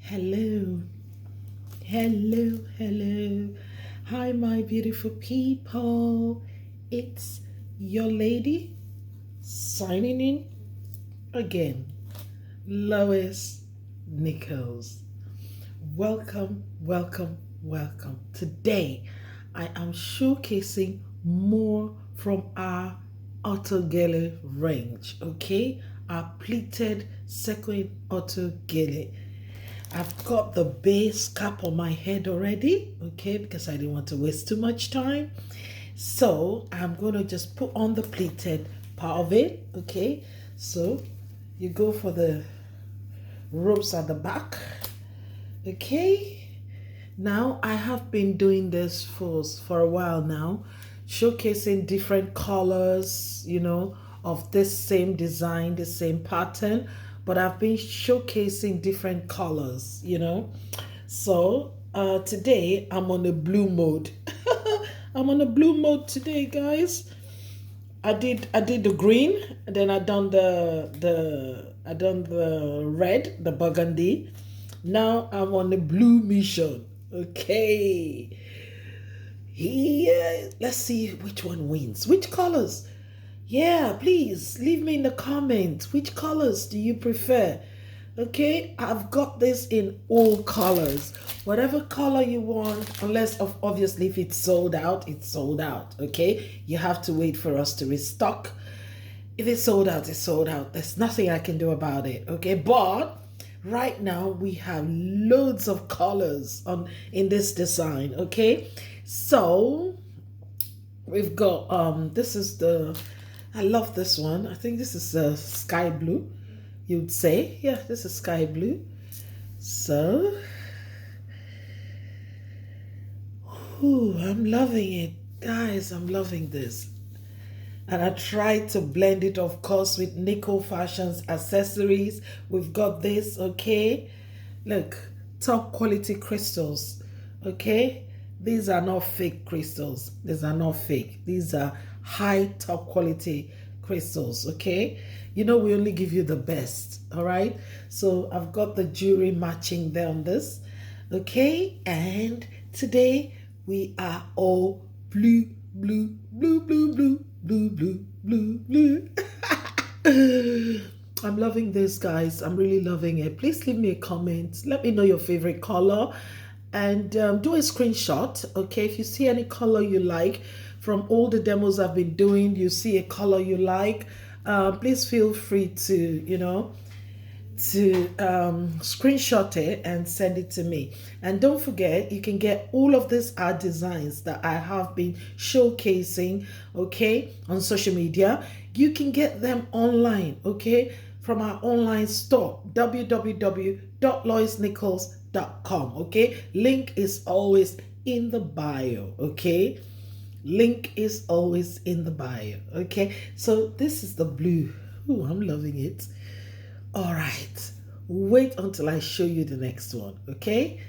Hello, hello, hello. Hi, my beautiful people. It's your lady signing in again, Lois Nichols. Welcome, welcome, welcome. Today, I am showcasing more from our Autogele range, okay? Our pleated sequin Autogele. I've got the base cap on my head already, okay, because I didn't want to waste too much time. So I'm going to just put on the pleated part of it, okay. So you go for the ropes at the back, okay. Now I have been doing this for a while now, showcasing different colors, of this same design, the same pattern, but I've been showcasing different colors, So today I'm on a blue mode. I'm on a blue mode today, guys. I did the green, and then I done the red, the burgundy. Now I'm on the blue mission. Okay. Here, let's see which one wins. Which colors? Yeah, please leave me in the comments. Which colors do you prefer? Okay, I've got this in all colors. Whatever color you want, unless obviously if it's sold out, it's sold out. Okay, you have to wait for us to restock. If it's sold out, it's sold out. There's nothing I can do about it. Okay, but right now we have loads of colors in this design. Okay, so we've got this is I love this one. I think this is sky blue, you'd say. Yeah, this is sky blue. So, I'm loving it. Guys, I'm loving this. And I tried to blend it, of course, with Nichol Fashion's accessories. We've got this, okay? Look, top quality crystals, okay? These are not fake crystals. These are not fake. These are high top quality crystals, okay? We only give you the best, all right? So I've got the jewelry matching there on this, okay? And today we are all blue, blue, blue, blue, blue, blue, blue, blue, blue. I'm loving this, guys. I'm really loving it. Please leave me a comment. Let me know your favorite color and do a screenshot, okay? If you see any color you like from all the demos I've been doing, you see a color you like, please feel free to, screenshot it and send it to me. And don't forget, you can get all of these art designs that I have been showcasing, okay, on social media. You can get them online, okay, from our online store, www.loisnichols.com, okay. Link is always in the bio, okay. Link is always in the bio, okay. So this is the blue. Ooh, I'm loving it. All right, wait until I show you the next one, okay?